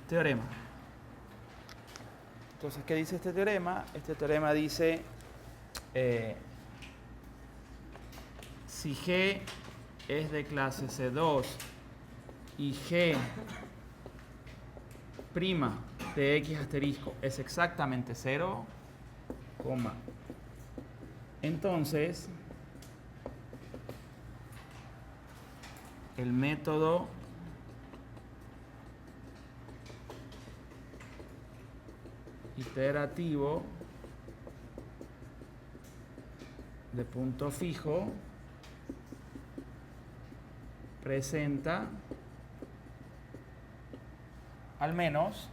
Teorema. Entonces, ¿qué dice este teorema? Este teorema dice, si G es de clase C2 y G' de X asterisco es exactamente 0, entonces el método iterativo de punto fijo presenta al menos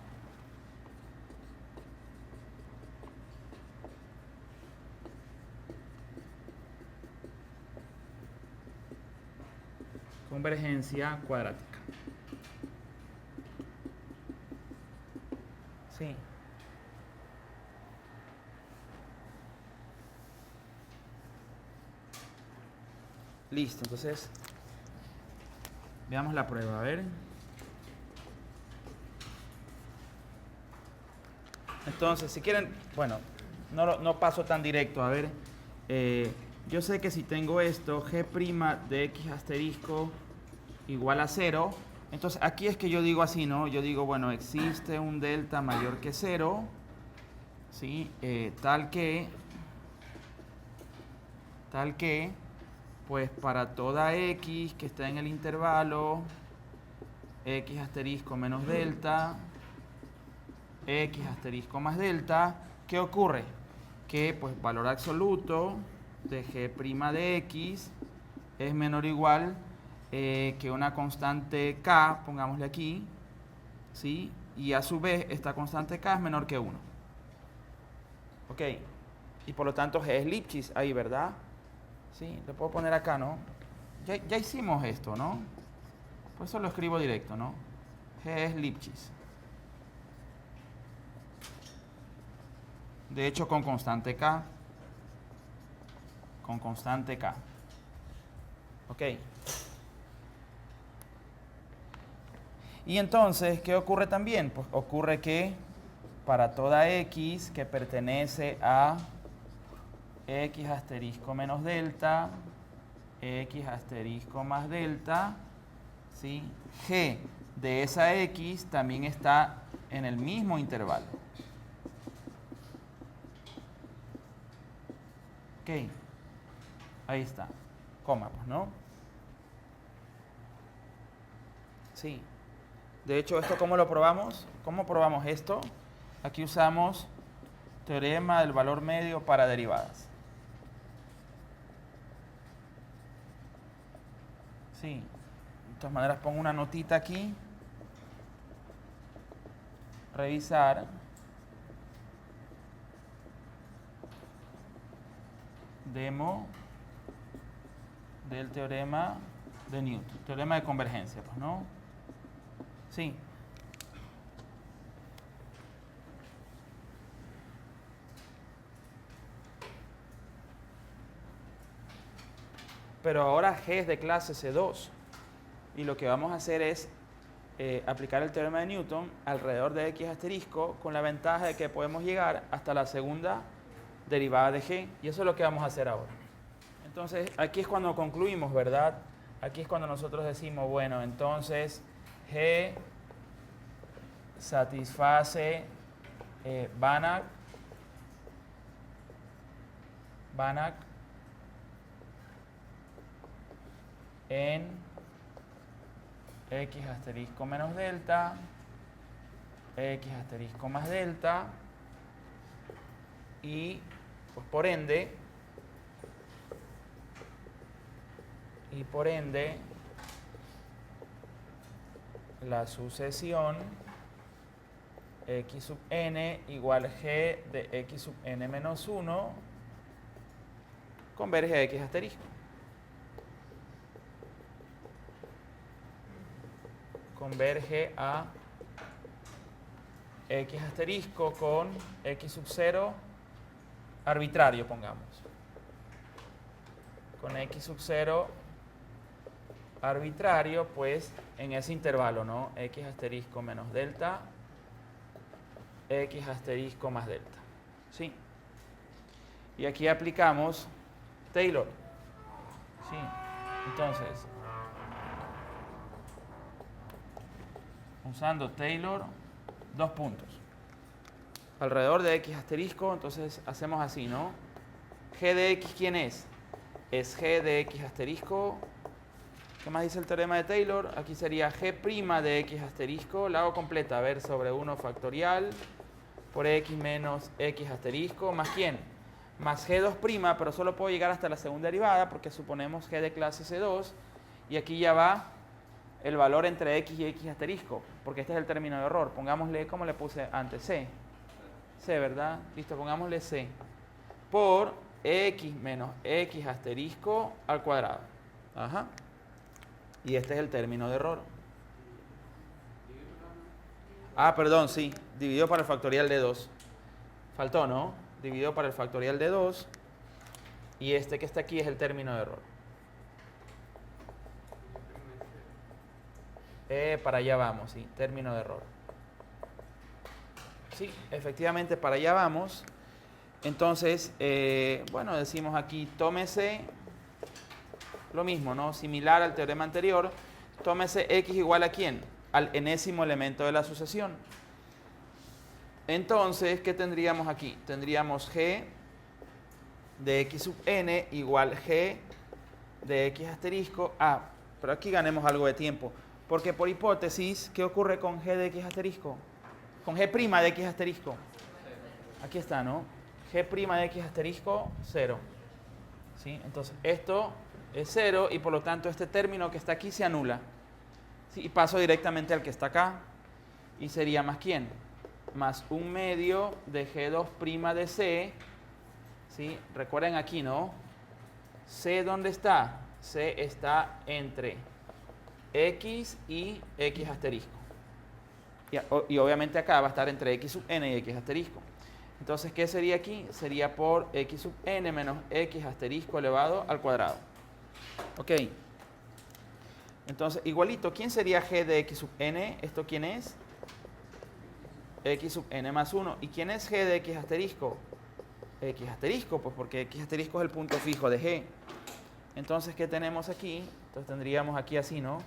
convergencia cuadrática. Sí. Listo, entonces veamos la prueba, a ver. Entonces, si quieren, bueno, no paso tan directo, a ver. Yo sé que si tengo esto, G' de X asterisco igual a 0, entonces aquí es que yo digo así, ¿no? Yo digo, bueno, existe un delta mayor que 0, ¿sí? Tal que, pues para toda X que está en el intervalo, X asterisco menos delta, X asterisco más delta, ¿qué ocurre? Que pues valor absoluto de G' de X es menor o igual que una constante K, pongámosle aquí, ¿sí? Y a su vez esta constante K es menor que 1. Ok, y por lo tanto G es Lipschitz ahí, ¿verdad? Sí, le puedo poner acá, ¿no? Ya hicimos esto, ¿no? Por eso lo escribo directo, ¿no? G es Lipschitz. De hecho, con constante K. Con constante K. Ok. Y entonces, ¿qué ocurre también? Pues ocurre que para toda X que pertenece a X asterisco menos delta, X asterisco más delta, ¿sí? G de esa X también está en el mismo intervalo. Ok, ahí está, coma, pues, ¿no? Sí. De hecho, ¿esto cómo lo probamos? ¿Cómo probamos esto? Aquí usamos teorema del valor medio para derivadas. Sí. De todas maneras, pongo una notita aquí. Revisar. Demo del teorema de Newton. Teorema de convergencia, pues, ¿no? Sí. Pero ahora G es de clase C2. Y lo que vamos a hacer es aplicar el teorema de Newton alrededor de X asterisco con la ventaja de que podemos llegar hasta la segunda derivada de G. Y eso es lo que vamos a hacer ahora. Entonces, aquí es cuando concluimos, ¿verdad? Aquí es cuando nosotros decimos, bueno, entonces G satisface Banach en X asterisco menos delta, X asterisco más delta, y pues por ende, la sucesión X sub n igual G de X sub n menos 1 converge a X asterisco. Converge a X asterisco con X sub 0 arbitrario, pongamos. Con X sub 0 arbitrario, pues en ese intervalo, ¿no? X asterisco menos delta, x asterisco más delta. ¿Sí? Y aquí aplicamos Taylor. ¿Sí? Entonces, usando Taylor, dos puntos. Alrededor de x asterisco, entonces hacemos así, ¿no? G de x, ¿quién es? Es G de x asterisco. ¿Qué más dice el teorema de Taylor? Aquí sería G' de x asterisco, la hago completa, a ver, sobre 1 factorial por x menos x asterisco, ¿más quién? Más G2', pero solo puedo llegar hasta la segunda derivada porque suponemos G de clase C2 y aquí ya va el valor entre x y x asterisco, porque este es el término de error. Pongámosle, ¿cómo le puse antes? C. C, ¿verdad? Listo, pongámosle C. Por x menos x asterisco al cuadrado. Ajá. Y este es el término de error. Ah, perdón, sí. Dividido para el factorial de 2. Faltó, ¿no? Dividido para el factorial de 2. Y este que está aquí es el término de error. Para allá vamos, sí. Término de error. Sí, efectivamente para allá vamos. Entonces, bueno, decimos aquí, tómese lo mismo, ¿no? Similar al teorema anterior. Tómese x igual a ¿quién? Al enésimo elemento de la sucesión. Entonces, ¿qué tendríamos aquí? Tendríamos g de x sub n igual g de x asterisco. Ah, pero aquí ganemos algo de tiempo. Porque por hipótesis, ¿qué ocurre con g de x asterisco? Con g' de x asterisco. Aquí está, ¿no? G' de x asterisco, 0. ¿Sí? Entonces, esto es 0 y por lo tanto este término que está aquí se anula. ¿Sí? Y paso directamente al que está acá. Y sería más ¿quién? Más 1/2 de G2' de C. ¿Sí? Recuerden aquí, ¿no? C, ¿dónde está? C está entre x y x asterisco. Y obviamente acá va a estar entre x sub n y x asterisco. Entonces, ¿qué sería aquí? Sería por x sub n menos x asterisco elevado al cuadrado. Ok. Entonces, igualito, ¿quién sería g de x sub n? ¿Esto quién es? X sub n más 1. ¿Y quién es g de x asterisco? X asterisco, pues porque x asterisco es el punto fijo de g. Entonces, ¿qué tenemos aquí? Entonces tendríamos aquí así, ¿no?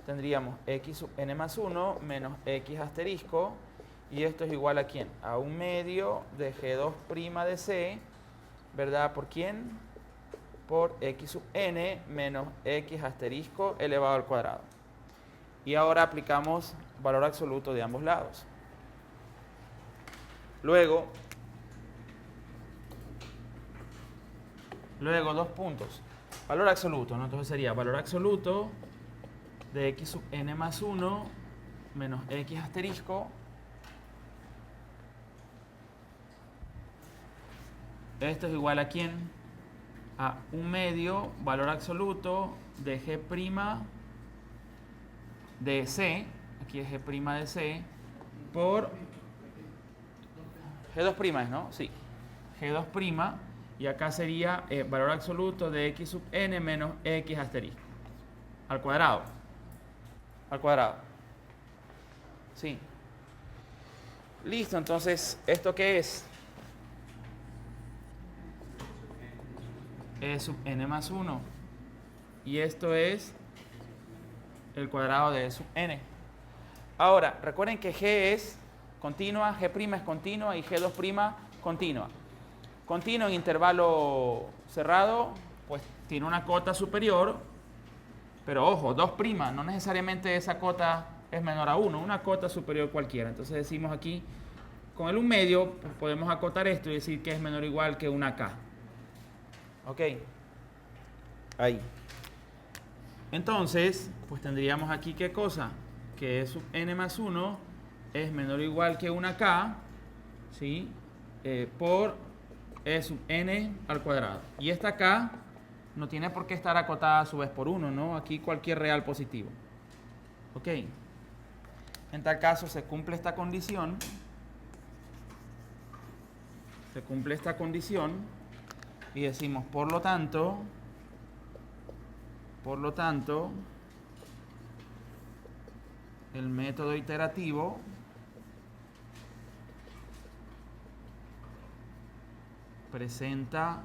Tendríamos x sub n más 1 menos x asterisco. Y esto es igual a ¿quién? A 1/2 de G2' de C, ¿verdad? ¿Por quién? Por x sub n menos x asterisco elevado al cuadrado. Y ahora aplicamos valor absoluto de ambos lados. Luego, dos puntos. Valor absoluto, ¿no? Entonces sería valor absoluto de x sub n más 1 menos x asterisco. Esto es igual a ¿quién? A 1/2 valor absoluto de G' de C. Aquí es G' de C por G2', ¿no? Sí. G2'. Y acá sería valor absoluto de x sub n menos x asterisco. Al cuadrado. Al cuadrado. Sí. Listo, entonces, ¿esto qué es? E sub n más 1. Y esto es el cuadrado de E sub n. Ahora, recuerden que G es continua, G' es continua y G2' continua. Continua en intervalo cerrado, pues tiene una cota superior, pero ojo, 2', no necesariamente esa cota es menor a 1, una cota superior cualquiera. Entonces decimos aquí, con el 1/2, pues podemos acotar esto y decir que es menor o igual que una K. Ok. Ahí. Entonces, pues tendríamos aquí ¿qué cosa? Que E sub n más 1 es menor o igual que una K, ¿sí? Por E sub n al cuadrado. Y esta K no tiene por qué estar acotada a su vez por 1, ¿no? Aquí cualquier real positivo. Ok. En tal caso se cumple esta condición. Se cumple esta condición. Y decimos, por lo tanto, el método iterativo presenta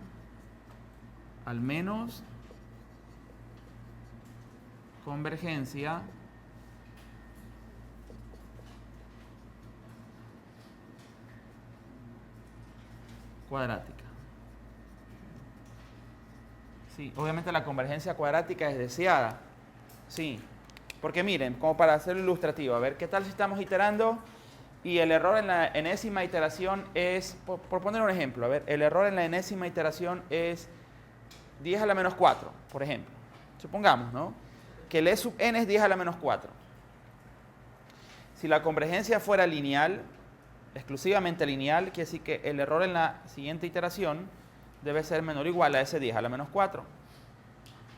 al menos convergencia cuadrática. Sí, obviamente la convergencia cuadrática es deseada. Sí, porque miren, como para hacerlo ilustrativo, a ver, ¿qué tal si estamos iterando y el error en la enésima iteración es, por poner un ejemplo, a ver, el error en la enésima iteración es 10 a la menos 4, por ejemplo. Supongamos, ¿no? Que el e sub n es 10 a la menos 4. Si la convergencia fuera lineal, exclusivamente lineal, quiere decir que el error en la siguiente iteración debe ser menor o igual a ese 10 a la menos 4.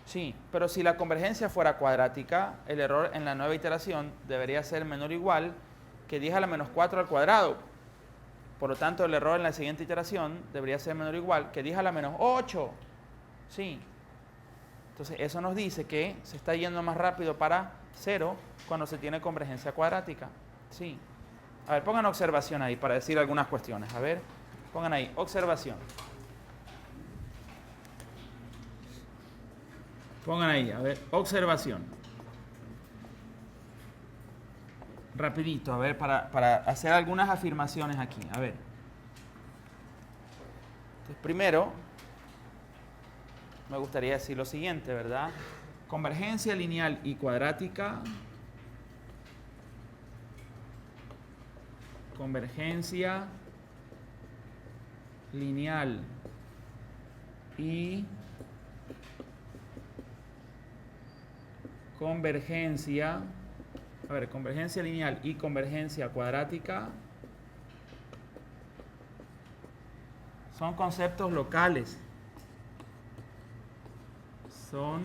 Sí, pero si la convergencia fuera cuadrática, el error en la nueva iteración debería ser menor o igual que 10 a la menos 4 al cuadrado. Por lo tanto, el error en la siguiente iteración debería ser menor o igual que 10 a la menos 8. Sí. Entonces, eso nos dice que se está yendo más rápido para 0 cuando se tiene convergencia cuadrática. Sí. A ver, pongan observación ahí para decir algunas cuestiones. A ver, pongan ahí, observación. Pongan ahí, a ver, observación. Rapidito, a ver, para hacer algunas afirmaciones aquí. A ver. Entonces, primero, me gustaría decir lo siguiente, ¿verdad? Convergencia lineal y cuadrática. Convergencia lineal y convergencia lineal y convergencia cuadrática son conceptos locales. Son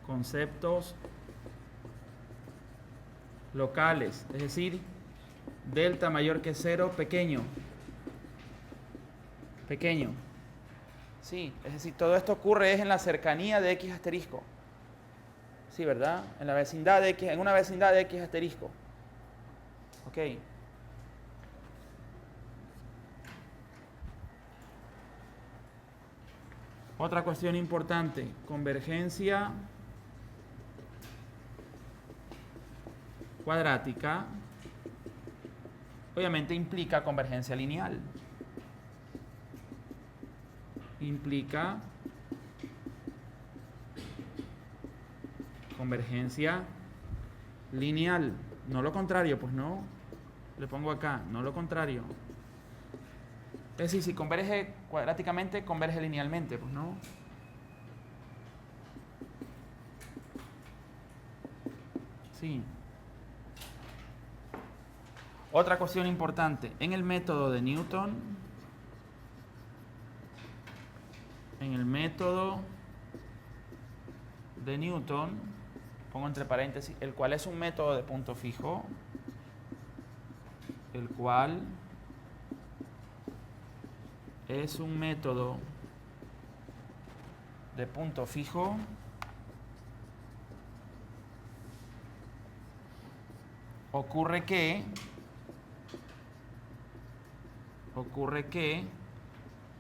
conceptos locales, es decir, delta mayor que 0, pequeño. Pequeño. Sí, es decir, todo esto ocurre es en la cercanía de X asterisco. Sí, ¿verdad? En la vecindad de X, en una vecindad de X asterisco. Ok. Otra cuestión importante, convergencia cuadrática, obviamente implica convergencia lineal. Implica convergencia lineal. No lo contrario, pues no. Le pongo acá, no lo contrario. Es decir, si converge cuadráticamente, converge linealmente, pues no. Sí. Otra cuestión importante, en el método de Newton, pongo entre paréntesis, el cual es un método de punto fijo, el cual es un método de punto fijo, ocurre que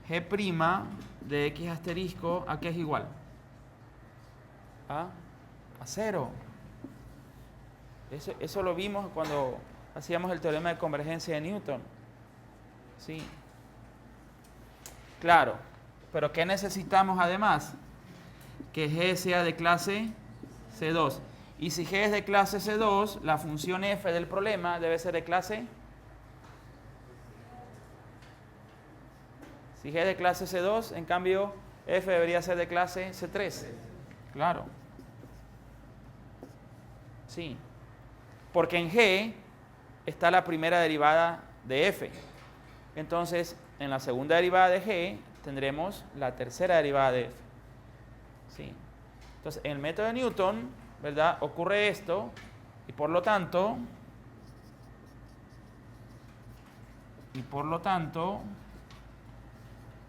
G' de X asterisco, ¿a qué es igual? A 0. Eso lo vimos cuando hacíamos el teorema de convergencia de Newton. Sí. Claro, pero ¿qué necesitamos además? Que G sea de clase C2. Y si G es de clase C2, la función f del problema debe ser de clase... Si G es de clase C2, en cambio, f debería ser de clase C3. Claro. Sí. Porque en G está la primera derivada de f. Entonces, en la segunda derivada de G tendremos la tercera derivada de f. Sí. Entonces, en el método de Newton, ¿verdad? Ocurre esto y por lo tanto,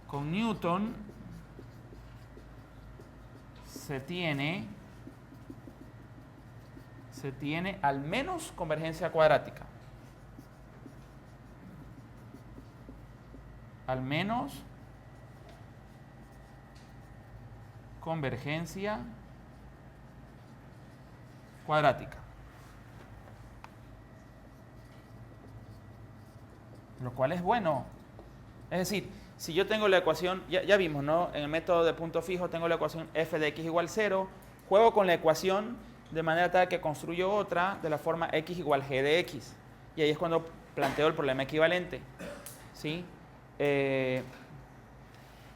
con Newton se tiene al menos convergencia cuadrática. al menos convergencia cuadrática. Lo cual es bueno. Es decir, si yo tengo la ecuación, ya vimos, ¿no? En el método de punto fijo tengo la ecuación f de x igual 0. Juego con la ecuación de manera tal que construyo otra de la forma x igual g de x. Y ahí es cuando planteo el problema equivalente. ¿Sí?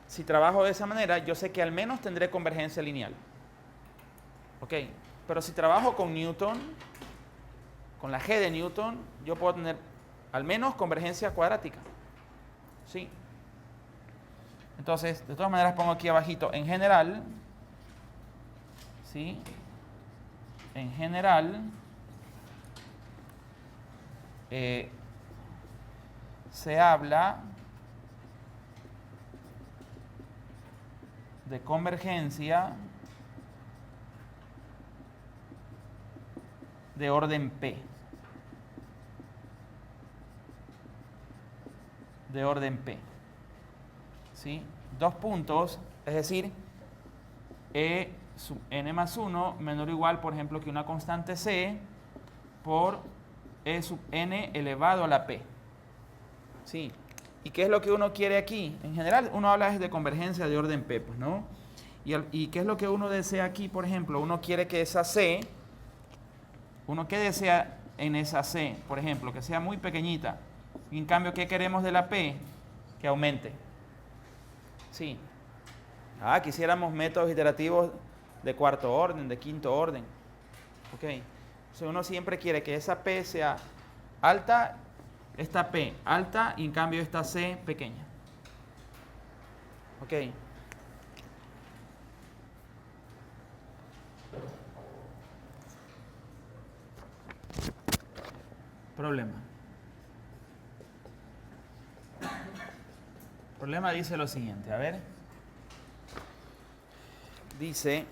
Si trabajo de esa manera, yo sé que al menos tendré convergencia lineal. ¿Ok? Pero si trabajo con Newton, con la g de Newton, yo puedo tener al menos convergencia cuadrática. ¿Sí? Entonces, de todas maneras pongo aquí abajito, en general, ¿sí? En general, se habla de convergencia de orden P. De orden P. ¿Sí? Dos puntos, es decir, E sub n más 1 menor o igual, por ejemplo, que una constante C por E sub n elevado a la P. ¿Sí? ¿Y qué es lo que uno quiere aquí? En general, uno habla de convergencia de orden P, pues, ¿no? ¿Y qué es lo que uno desea aquí, por ejemplo? Uno quiere que esa C, uno que desea en esa C, por ejemplo, que sea muy pequeñita. Y en cambio, ¿qué queremos de la P? Que aumente. Sí. Quisiéramos métodos iterativos de cuarto orden, de quinto orden. Ok. Entonces uno siempre quiere que esa P sea alta, esta P alta y en cambio esta C pequeña. Ok. Problema. Problema dice lo siguiente, a ver. Dice,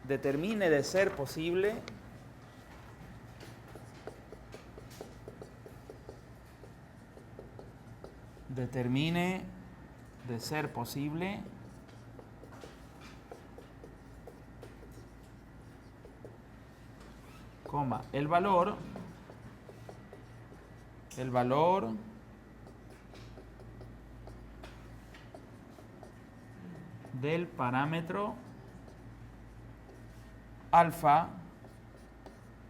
determine de ser posible coma, el valor del parámetro alfa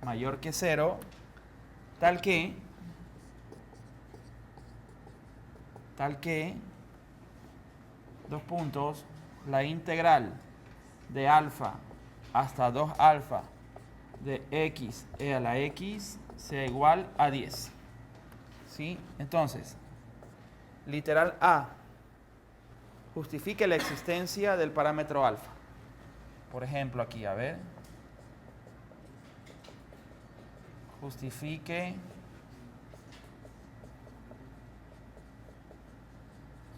mayor que 0, tal que dos puntos, la integral de alfa hasta 2 alfa de x e a la x sea igual a 10. ¿Sí? Entonces, literal A, justifique la existencia del parámetro alfa. Por ejemplo, aquí, a ver. Justifique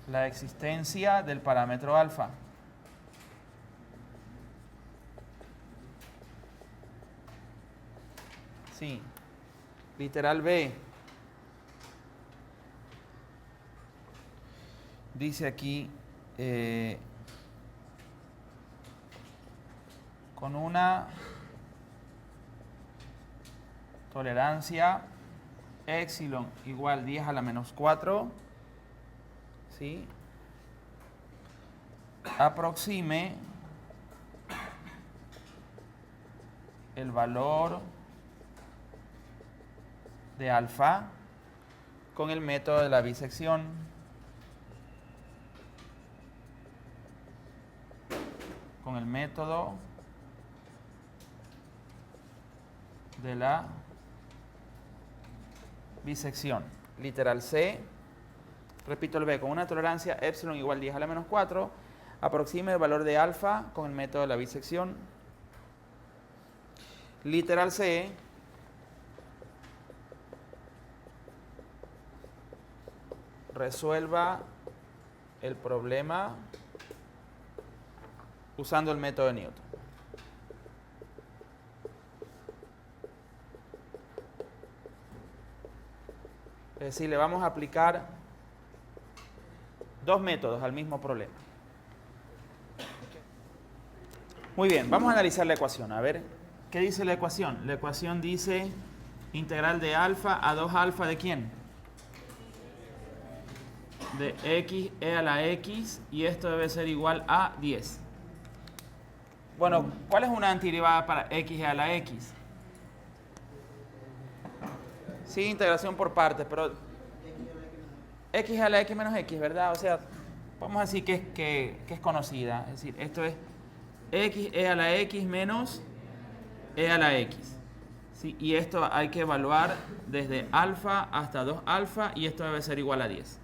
la existencia del parámetro alfa. Sí. Literal B. Dice aquí, con una tolerancia epsilon igual 10 a la menos 4, ¿sí? Aproxime el valor de alfa con el método de la bisección. Con el método de la bisección. Literal C, repito el B, con una tolerancia epsilon igual 10 a la menos 4, aproxime el valor de alfa con el método de la bisección. Literal C, resuelva el problema usando el método de Newton. Es decir, le vamos a aplicar Dos métodos al mismo problema. Muy bien, vamos a analizar la ecuación. A ver, ¿qué dice la ecuación? La ecuación dice integral de alfa a 2 alfa ¿de quién? De x e a la x, y esto debe ser igual a 10. Bueno, ¿cuál es una antiderivada para x e a la x? Sí, integración por partes, pero x a la x menos x, ¿verdad? O sea, vamos a decir que es conocida. Es decir, esto es x e a la x menos e a la x. ¿Sí? Y esto hay que evaluar desde alfa hasta 2 alfa, y esto debe ser igual a 10.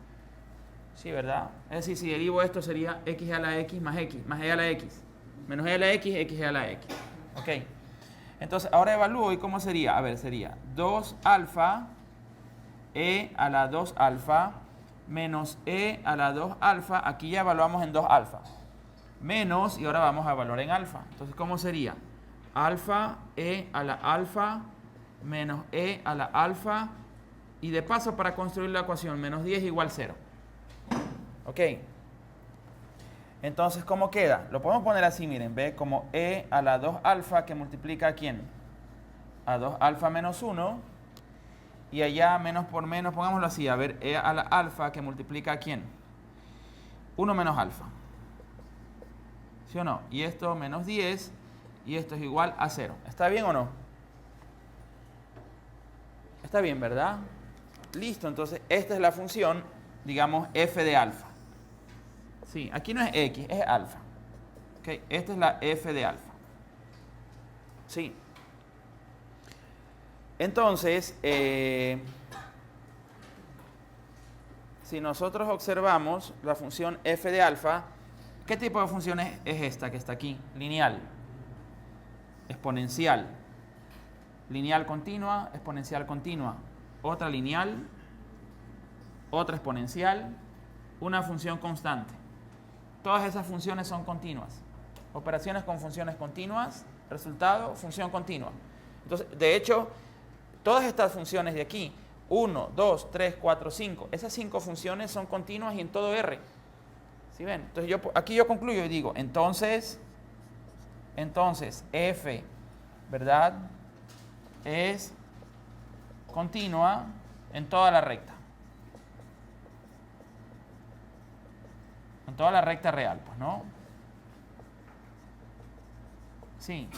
Sí, ¿verdad? Es decir, si derivo esto sería x a la x más e a la x. Menos e a la x, x e a la x. Ok. Entonces, ahora evalúo, ¿y cómo sería? A ver, sería 2 alfa e a la 2 alfa menos e a la 2 alfa. Aquí ya evaluamos en 2 alfa. Menos, y ahora vamos a evaluar en alfa. Entonces, ¿cómo sería? Alfa e a la alfa menos e a la alfa. Y de paso, para construir la ecuación, menos 10 igual 0. Ok. Entonces, ¿cómo queda? Lo podemos poner así, miren, ve, como e a la 2 alfa que multiplica a ¿quién? A 2 alfa menos 1. Y allá, menos por menos, pongámoslo así, a ver, e a la alfa que multiplica a ¿quién? 1 menos alfa. ¿Sí o no? Y esto menos 10, y esto es igual a 0. ¿Está bien o no? Está bien, ¿verdad? Listo, entonces esta es la función, digamos, f de alfa. Sí, aquí no es x, es alfa. ¿Okay? Esta es la f de alfa. Sí. Entonces, si nosotros observamos la función f de alfa, ¿qué tipo de función es esta que está aquí? Lineal, exponencial, lineal continua, exponencial continua, otra lineal, otra exponencial, una función constante. Todas esas funciones son continuas. Operaciones con funciones continuas, resultado, función continua. Entonces, de hecho, todas estas funciones de aquí, 1, 2, 3, 4, 5, esas 5 funciones son continuas y en todo R. ¿Sí ven? Entonces, aquí yo concluyo y digo, entonces, f, ¿verdad? Es continua en toda la recta. En toda la recta real, pues, ¿no? Sí.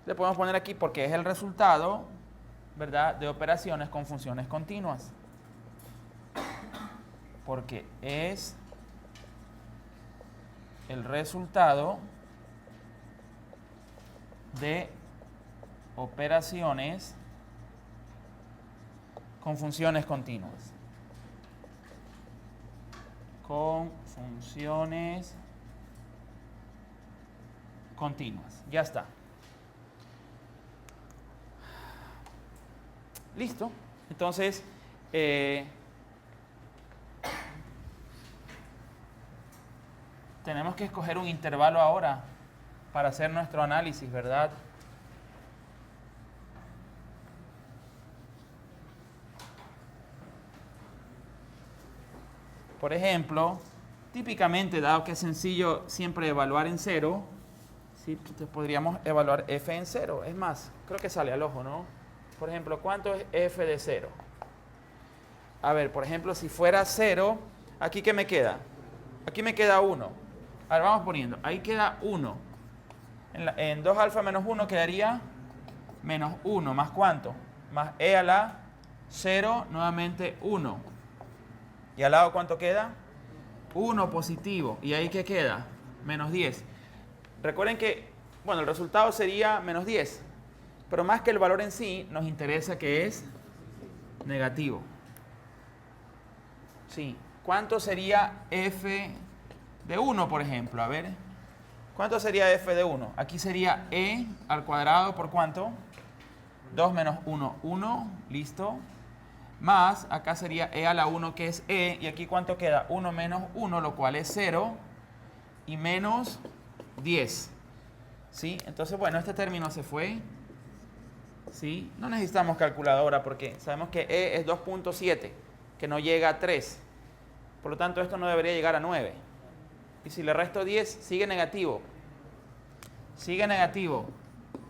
Le podemos poner aquí porque es el resultado, ¿verdad?, de operaciones con funciones continuas. Porque es el resultado de operaciones con funciones continuas. Con funciones continuas. Ya está. Listo. Entonces, tenemos que escoger un intervalo ahora para hacer nuestro análisis, ¿verdad? Por ejemplo, típicamente, dado que es sencillo siempre evaluar en 0, ¿sí? Entonces podríamos evaluar f en 0. Es más, creo que sale al ojo, ¿no? Por ejemplo, ¿cuánto es f de 0? A ver, por ejemplo, si fuera 0, ¿aquí qué me queda? Aquí me queda 1. A ver, vamos poniendo. Ahí queda 1. En 2 alfa menos 1 quedaría menos 1. ¿Más cuánto? Más e a la 0, nuevamente 1. ¿Y al lado cuánto queda? 1 positivo. ¿Y ahí qué queda? Menos 10. Recuerden que, bueno, el resultado sería menos 10. Pero más que el valor en sí, nos interesa que es negativo. Sí. ¿Cuánto sería f de 1, por ejemplo? A ver. ¿Cuánto sería f de 1? Aquí sería e al cuadrado por ¿cuánto? 2 menos 1, 1. Listo. Más, acá sería e a la 1, que es e. Y aquí ¿cuánto queda? 1 menos 1, lo cual es 0. Y menos 10. ¿Sí? Entonces, bueno, este término se fue. ¿sí? No necesitamos calculadora porque sabemos que E es 2.7, que no llega a 3. Por lo tanto, esto no debería llegar a 9. Y si le resto 10, sigue negativo. Sigue negativo.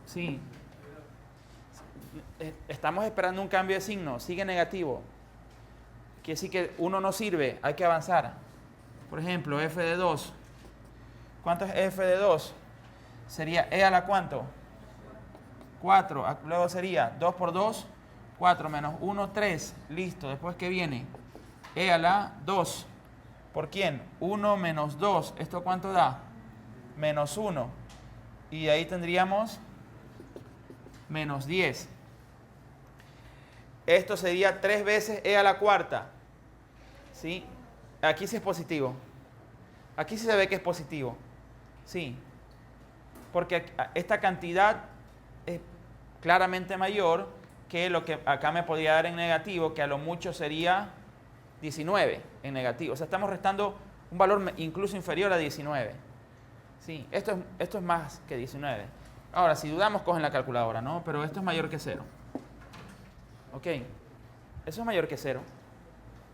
Sí. Estamos esperando un cambio de signo. Sigue negativo. Quiere decir que 1 no sirve. Hay que avanzar. Por ejemplo, f de 2. ¿Cuánto es f de 2? Sería e a la ¿cuánto? 4. Luego sería 2 por 2, 4 menos 1, 3. Listo. Después, ¿qué viene? E a la 2. ¿Por quién? 1 menos 2. ¿Esto cuánto da? Menos 1. Y ahí tendríamos menos 10. Esto sería 3 veces e a la cuarta. ¿Sí? Aquí sí es positivo. Aquí sí se ve que es positivo. Sí. Porque esta cantidad es claramente mayor que lo que acá me podría dar en negativo, que a lo mucho sería 19 en negativo. O sea, estamos restando un valor incluso inferior a 19. Sí, esto es más que 19. Ahora, si dudamos, cogen la calculadora, ¿no? Pero esto es mayor que 0. Ok, eso es mayor que 0.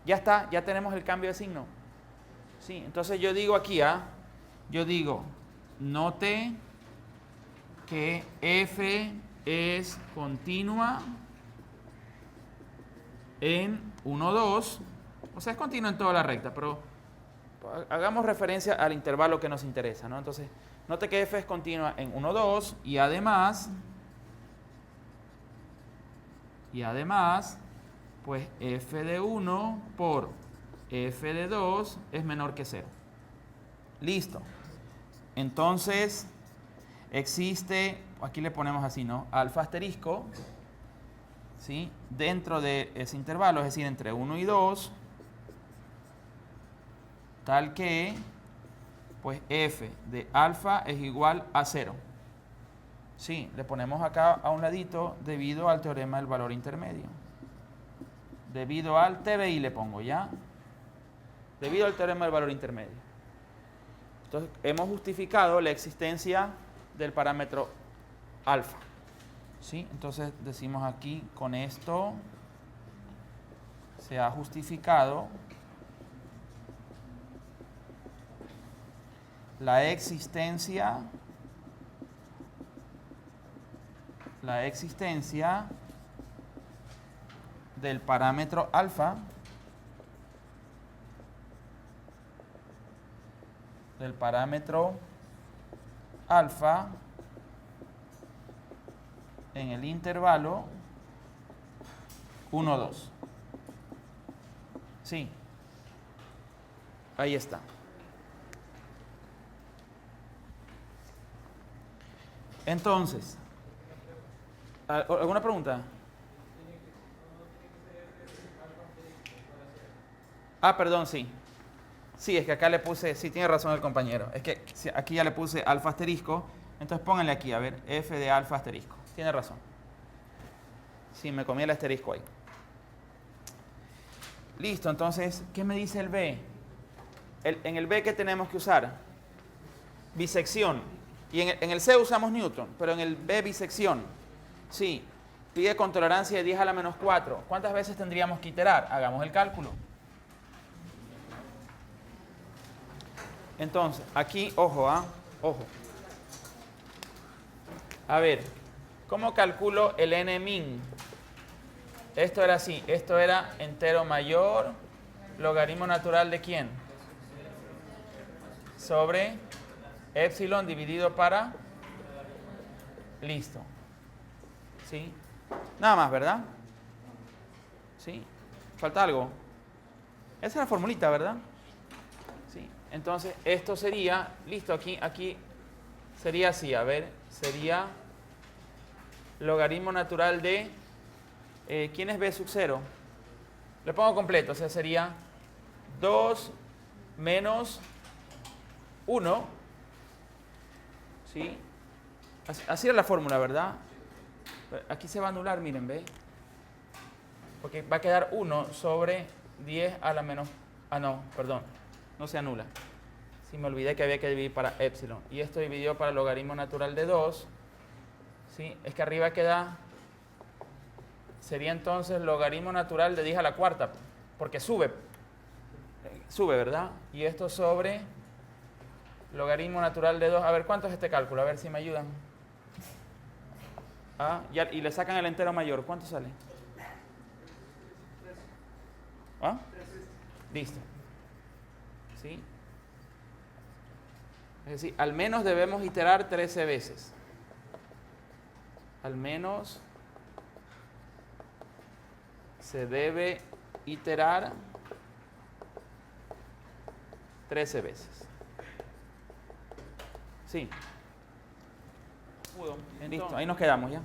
Ya está, ya tenemos el cambio de signo. Sí, entonces yo digo aquí, yo digo, note que f es continua en 1, 2. O sea, es continua en toda la recta, pero hagamos referencia al intervalo que nos interesa, ¿no? Entonces, note que f es continua en 1, 2 y además, pues f de 1 por f de 2 es menor que 0. Listo. Entonces, existe, aquí le ponemos así, ¿no? Alfa asterisco, ¿sí? Dentro de ese intervalo, es decir, entre 1 y 2, tal que, pues f de alfa es igual a 0. Sí, le ponemos acá a un ladito debido al teorema del valor intermedio. Debido al TBI le pongo, ¿ya? Debido al teorema del valor intermedio. Entonces, hemos justificado la existencia del parámetro alfa. ¿Sí? Entonces, decimos aquí, con esto se ha justificado la existencia del parámetro alfa en el intervalo 1, 2. Sí. Ahí está. Entonces, ¿alguna pregunta? Perdón, sí. Sí, es que acá le puse, sí, tiene razón el compañero. Es que aquí ya le puse alfa asterisco. Entonces pónganle aquí, a ver, f de alfa asterisco. Tiene razón. Sí, me comí el asterisco ahí. Listo, entonces, ¿qué me dice el B? En el B, ¿qué tenemos que usar? Bisección. Y en el C usamos Newton, pero en el B, bisección. Sí, pide con tolerancia de 10 a la menos 4. ¿Cuántas veces tendríamos que iterar? Hagamos el cálculo. Entonces, aquí, ojo, ojo. A ver, ¿cómo calculo el n-min? Esto era así, esto era entero mayor, logaritmo natural ¿de quién? Sobre epsilon dividido para... Listo. ¿Sí? Nada más, ¿verdad? ¿Sí? ¿Falta algo? Esa es la formulita, ¿verdad? Sí. Entonces, esto sería... Listo, aquí sería así, a ver, sería logaritmo natural de... ¿quién es b sub 0? Le pongo completo, o sea, sería 2 menos 1. ¿Sí? Así era la fórmula, ¿verdad? Aquí se va a anular, miren, ¿ve? Porque va a quedar 1 sobre 10 a la menos... no, perdón, no se anula. Sí, me olvidé que había que dividir para epsilon. Y esto dividido para logaritmo natural de 2. ¿Sí? Es que arriba queda sería entonces logaritmo natural de 10 a la cuarta, porque sube, ¿verdad? Y esto sobre logaritmo natural de 2. A ver, ¿cuánto es este cálculo? A ver si me ayudan. Ah, y le sacan el entero mayor. ¿Cuánto sale? ¿Ah? Listo. ¿Sí? Es decir, al menos debemos iterar 13 veces. Al menos se debe iterar 13 veces. Sí. Listo, ahí nos quedamos ya.